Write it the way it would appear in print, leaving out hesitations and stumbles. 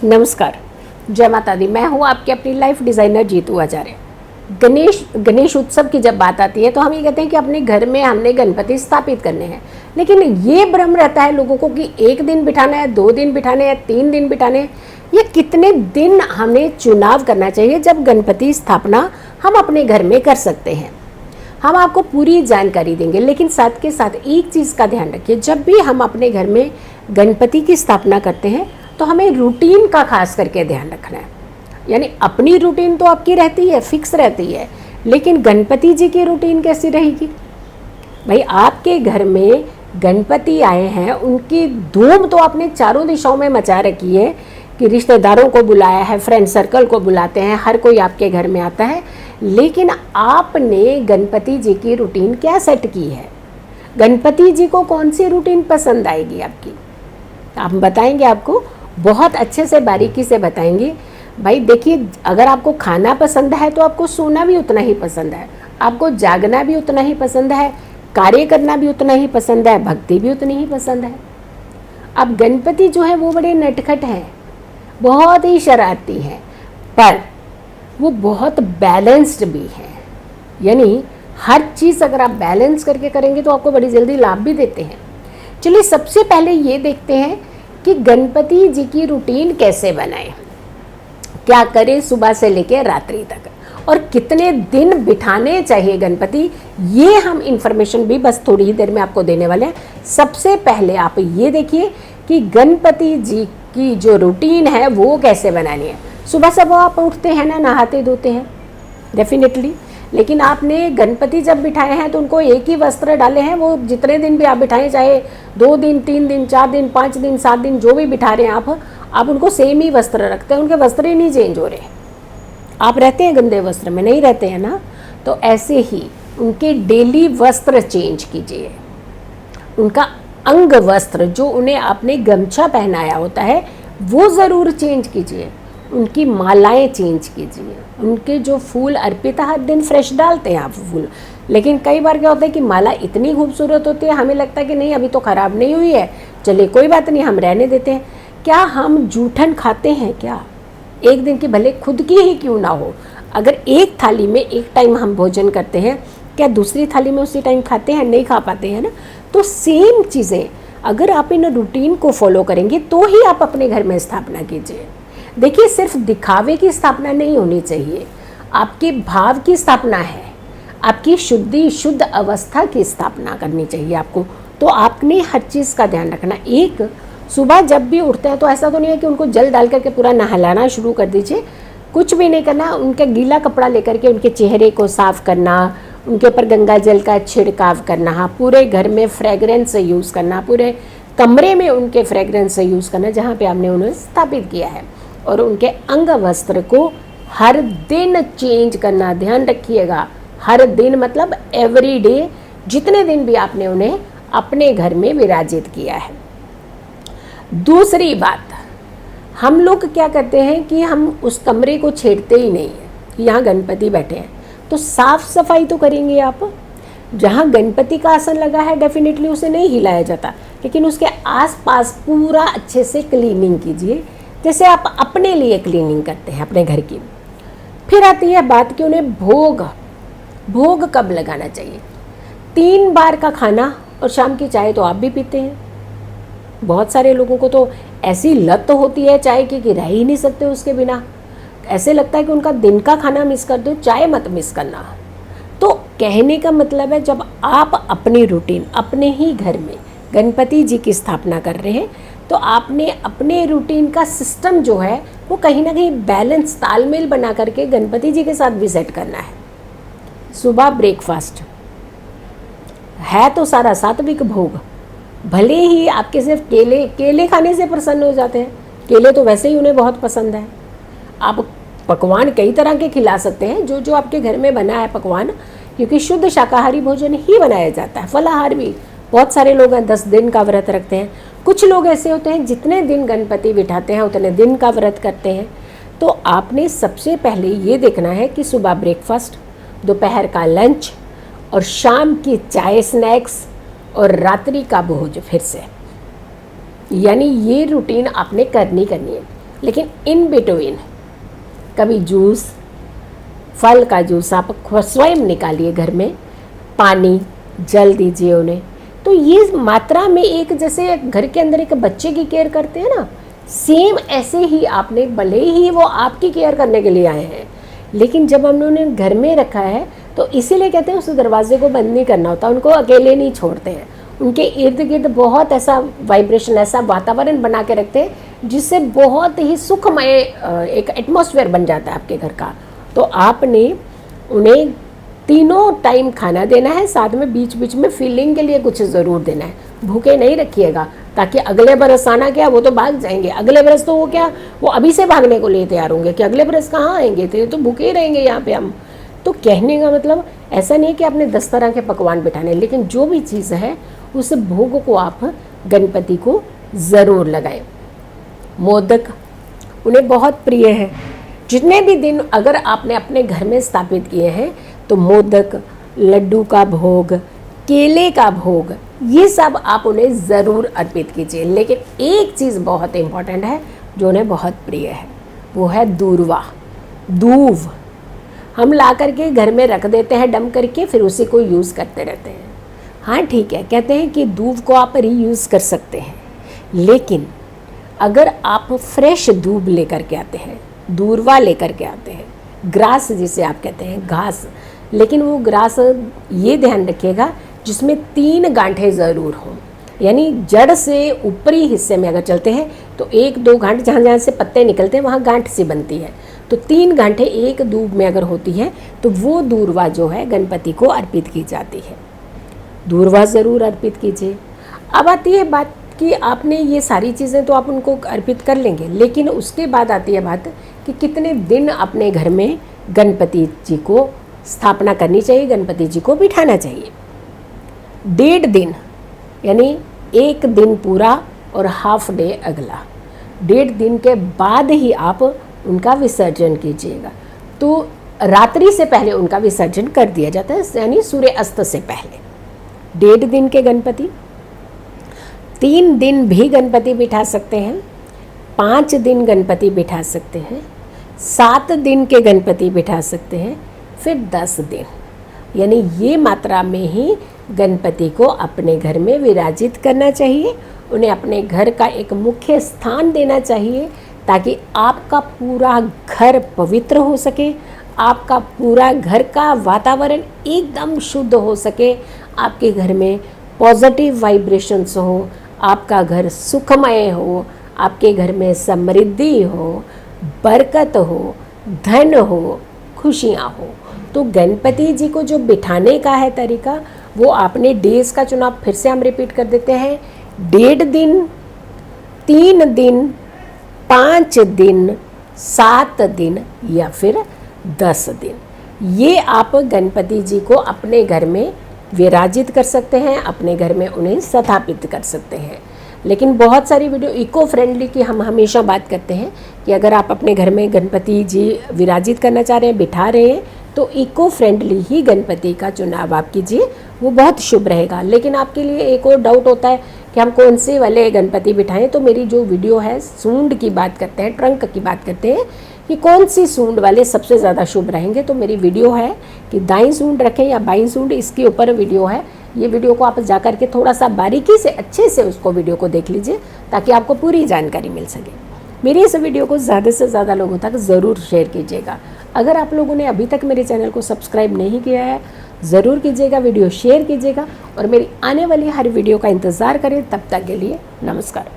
नमस्कार, जय माता दी। मैं हूँ आपकी अपनी लाइफ डिज़ाइनर जीतू आचार्य। गणेश उत्सव की जब बात आती है तो हम ये कहते हैं कि अपने घर में हमने गणपति स्थापित करने हैं, लेकिन ये भ्रम रहता है लोगों को कि 1 दिन बिठाना है, 2 दिन बिठाने हैं, 3 दिन बिठाने हैं। ये कितने दिन हमें चुनाव करना चाहिए जब गणपति स्थापना हम अपने घर में कर सकते हैं, हम आपको पूरी जानकारी देंगे। लेकिन साथ के साथ एक चीज़ का ध्यान रखिए, जब भी हम अपने घर में गणपति की स्थापना करते हैं तो हमें रूटीन का खास करके ध्यान रखना है। यानी अपनी रूटीन तो आपकी रहती है, फिक्स रहती है, लेकिन गणपति जी की रूटीन कैसी रहेगी? भाई आपके घर में गणपति आए हैं, उनकी धूम तो आपने चारों दिशाओं में मचा रखी है कि रिश्तेदारों को बुलाया है, फ्रेंड सर्कल को बुलाते हैं, हर कोई आपके घर में आता है, लेकिन आपने गणपति जी की रूटीन क्या सेट की है? गणपति जी को कौन सी रूटीन पसंद आएगी आपकी? हम बताएंगे, आपको बहुत अच्छे से बारीकी से बताएंगे। भाई देखिए, अगर आपको खाना पसंद है तो आपको सोना भी उतना ही पसंद है, आपको जागना भी उतना ही पसंद है, कार्य करना भी उतना ही पसंद है, भक्ति भी उतनी ही पसंद है। अब गणपति जो है वो बड़े नटखट हैं, बहुत ही शरारती हैं, पर वो बहुत बैलेंस्ड भी हैं। यानी हर चीज़ अगर आप बैलेंस करके करेंगे तो आपको बड़ी जल्दी लाभ भी देते हैं। चलिए सबसे पहले ये देखते हैं कि गणपति जी की रूटीन कैसे बनाएं, क्या करें सुबह से लेकर रात्रि तक, और कितने दिन बिठाने चाहिए गणपति, ये हम इंफॉर्मेशन भी बस थोड़ी ही देर में आपको देने वाले हैं। सबसे पहले आप ये देखिए कि गणपति जी की जो रूटीन है वो कैसे बनानी है। सुबह सुबह आप उठते हैं ना, नहाते धोते हैं डेफिनेटली, लेकिन आपने गणपति जब बिठाए हैं तो उनको एक ही वस्त्र डाले हैं। वो जितने दिन भी आप बिठाएं, चाहे 2 दिन, 3 दिन, 4 दिन, 5 दिन, 7 दिन, जो भी बिठा रहे हैं आप उनको सेम ही वस्त्र रखते हैं, उनके वस्त्र ही नहीं चेंज हो रहे। आप रहते हैं गंदे वस्त्र में, नहीं रहते हैं ना, तो ऐसे ही उनके डेली वस्त्र चेंज कीजिए। उनका अंग वस्त्र जो उन्हें आपने गमछा पहनाया होता है वो ज़रूर चेंज कीजिए। उनकी मालाएं चेंज कीजिए। उनके जो फूल अर्पित, हर दिन फ्रेश डालते हैं आप फूल, लेकिन कई बार क्या होता है कि माला इतनी खूबसूरत होती है, हमें लगता है कि नहीं अभी तो ख़राब नहीं हुई है, चलिए कोई बात नहीं, हम रहने देते हैं। क्या हम जूठन खाते हैं क्या? एक दिन की भले खुद की ही क्यों ना हो, अगर एक थाली में एक टाइम हम भोजन करते हैं, क्या दूसरी थाली में उसी टाइम खाते हैं? नहीं खा पाते हैं ना। तो सेम चीज़ें अगर आप इन रूटीन को फॉलो करेंगे तो ही आप अपने घर में स्थापना कीजिए। देखिए, सिर्फ दिखावे की स्थापना नहीं होनी चाहिए, आपके भाव की स्थापना है, आपकी शुद्ध अवस्था की स्थापना करनी चाहिए आपको। तो आपने हर चीज़ का ध्यान रखना। एक, सुबह जब भी उठते हैं तो ऐसा तो नहीं है कि उनको जल डाल करके पूरा नहलाना शुरू कर दीजिए, कुछ भी नहीं करना। उनका गीला कपड़ा लेकर के उनके चेहरे को साफ करना, उनके ऊपर गंगा जल का छिड़काव करना, पूरे घर में फ्रेगरेंस यूज़ करना, पूरे कमरे में उनके फ्रेगरेंस यूज़ करना जहाँ पे आपने उन्हें स्थापित किया है, और उनके अंग वस्त्र को हर दिन चेंज करना। ध्यान रखिएगा, हर दिन मतलब एवरी डे, जितने दिन भी आपने उन्हें अपने घर में विराजित किया है। दूसरी बात, हम लोग क्या करते हैं कि हम उस कमरे को छेड़ते ही नहीं है कि यहाँ गणपति बैठे हैं, तो साफ सफाई तो करेंगे आप। जहाँ गणपति का आसन लगा है डेफिनेटली उसे नहीं हिलाया जाता, लेकिन उसके आसपास पूरा अच्छे से क्लीनिंग कीजिए, जैसे आप अपने लिए क्लीनिंग करते हैं अपने घर की। फिर आती है बात कि उन्हें भोग कब लगाना चाहिए। 3 बार का खाना और शाम की चाय तो आप भी पीते हैं। बहुत सारे लोगों को तो ऐसी लत होती है चाय की कि रह ही नहीं सकते उसके बिना। ऐसे लगता है कि उनका दिन का खाना मिस कर दो, चाय मत मिस करना। तो कहने का मतलब है, जब आप अपनी रूटीन अपने ही घर में गणपति जी की स्थापना कर रहे हैं तो आपने अपने रूटीन का सिस्टम जो है वो कहीं ना कहीं बैलेंस, तालमेल बना करके गणपति जी के साथ भी सेट करना है। सुबह ब्रेकफास्ट है तो सारा सात्विक भोग, भले ही आपके सिर्फ केले खाने से प्रसन्न हो जाते हैं, केले तो वैसे ही उन्हें बहुत पसंद है। आप पकवान कई तरह के खिला सकते हैं, जो जो आपके घर में बना है पकवान, क्योंकि शुद्ध शाकाहारी भोजन ही बनाया जाता है। फलाहार भी बहुत सारे लोग हैं 10 दिन का व्रत रखते हैं। कुछ लोग ऐसे होते हैं जितने दिन गणपति बिठाते हैं उतने दिन का व्रत करते हैं। तो आपने सबसे पहले ये देखना है कि सुबह ब्रेकफास्ट, दोपहर का लंच और शाम की चाय स्नैक्स और रात्रि का भोज फिर से, यानी ये रूटीन आपने करनी है। लेकिन इन बिटवीन कभी जूस, फल का जूस आप स्वयं निकालिए घर में, पानी, जल दीजिए उन्हें। तो ये मात्रा में एक जैसे घर के अंदर एक बच्चे की केयर करते हैं ना, सेम ऐसे ही आपने, भले ही वो आपकी केयर करने के लिए आए हैं, लेकिन जब हमने उन्हें घर में रखा है तो इसीलिए कहते हैं उस दरवाजे को बंद नहीं करना होता, उनको अकेले नहीं छोड़ते हैं, उनके इर्द गिर्द बहुत ऐसा वाइब्रेशन, ऐसा वातावरण बना के रखते हैं जिससे बहुत ही सुखमय एक एटमॉस्फेयर बन जाता है आपके घर का। तो आपने उन्हें तीनों टाइम खाना देना है, साथ में बीच बीच में फीलिंग के लिए कुछ ज़रूर देना है। भूखे नहीं रखिएगा, ताकि अगले बरस आना क्या, वो तो भाग जाएंगे। अगले बरस तो वो क्या, वो अभी से भागने को लिए तैयार होंगे कि अगले बरस कहाँ आएंगे, तो भूखे ही रहेंगे यहाँ पे हम। तो कहने का मतलब ऐसा नहीं कि आपने 10 तरह के पकवान बिठाने, लेकिन जो भी चीज़ है उस भोग को आप गणपति को ज़रूर लगाएं। मोदक उन्हें बहुत प्रिय है। जितने भी दिन अगर आपने अपने घर में स्थापित किए हैं तो मोदक, लड्डू का भोग, केले का भोग, ये सब आप उन्हें ज़रूर अर्पित कीजिए। लेकिन एक चीज़ बहुत इम्पॉर्टेंट है जो उन्हें बहुत प्रिय है, वो है दूर्वा, दूव। हम ला करके घर में रख देते हैं डम करके, फिर उसी को यूज़ करते रहते हैं। हाँ ठीक है, कहते हैं कि दूव को आप रीयूज़ कर सकते हैं, लेकिन अगर आप फ्रेश दूब लेकर के आते हैं, दूर्वा लेकर के आते हैं, ग्रास जिसे आप कहते हैं, घास, लेकिन वो ग्रास ये ध्यान रखिएगा जिसमें 3 गांठें ज़रूर हों, यानी जड़ से ऊपरी हिस्से में अगर चलते हैं तो 1-2 गांठ, जहाँ जहाँ से पत्ते निकलते हैं वहाँ गांठ सी बनती है, तो 3 गांठें एक दूब में अगर होती है तो वो दूर्वा जो है गणपति को अर्पित की जाती है। दूर्वा ज़रूर अर्पित कीजिए। अब आती है बात कि आपने ये सारी चीज़ें तो आप उनको अर्पित कर लेंगे, लेकिन उसके बाद आती है बात कि कितने दिन अपने घर में गणपति जी को स्थापना करनी चाहिए, गणपति जी को बिठाना चाहिए। 1.5 दिन, यानी 1 दिन पूरा और हाफ डे अगला, 1.5 दिन के बाद ही आप उनका विसर्जन कीजिएगा। तो रात्रि से पहले उनका विसर्जन कर दिया जाता है, यानी सूर्य अस्त से पहले। 1.5 दिन के गणपति, 3 दिन भी गणपति बिठा सकते हैं, 5 दिन गणपति बिठा सकते हैं, 7 दिन के गणपति बिठा सकते हैं, फिर 10 दिन, यानी ये मात्रा में ही गणपति को अपने घर में विराजित करना चाहिए। उन्हें अपने घर का एक मुख्य स्थान देना चाहिए ताकि आपका पूरा घर पवित्र हो सके, आपका पूरा घर का वातावरण एकदम शुद्ध हो सके, आपके घर में पॉजिटिव वाइब्रेशंस हो, आपका घर सुखमय हो, आपके घर में समृद्धि हो, बरकत हो, धन हो, खुशियाँ हो। तो गणपति जी को जो बिठाने का है तरीका, वो आपने डेज का चुनाव फिर से हम रिपीट कर देते हैं। 1.5 दिन, 3 दिन, 5 दिन, 7 दिन या फिर 10 दिन, ये आप गणपति जी को अपने घर में विराजित कर सकते हैं, अपने घर में उन्हें स्थापित कर सकते हैं। लेकिन बहुत सारी वीडियो इको फ्रेंडली की हम हमेशा बात करते हैं कि अगर आप अपने घर में गणपति जी विराजित करना चाह रहे हैं, बिठा रहे हैं, तो इको फ्रेंडली ही गणपति का चुनाव आप कीजिए, वो बहुत शुभ रहेगा। लेकिन आपके लिए एक और डाउट होता है कि हम कौन से वाले गणपति बिठाएं, तो मेरी जो वीडियो है सूंड की बात करते हैं, ट्रंक की बात करते हैं कि कौन सी सूंड वाले सबसे ज़्यादा शुभ रहेंगे, तो मेरी वीडियो है कि दाईं सूंड रखें या बाईं सूंड, इसके ऊपर वीडियो है। ये वीडियो को आप जा कर के थोड़ा सा बारीकी से अच्छे से उसको वीडियो को देख लीजिए ताकि आपको पूरी जानकारी मिल सके। मेरी इस वीडियो को ज़्यादा से ज़्यादा लोगों तक ज़रूर शेयर कीजिएगा। अगर आप लोगों ने अभी तक मेरे चैनल को सब्सक्राइब नहीं किया है, ज़रूर कीजिएगा, वीडियो शेयर कीजिएगा और मेरी आने वाली हर वीडियो का इंतज़ार करें। तब तक के लिए नमस्कार।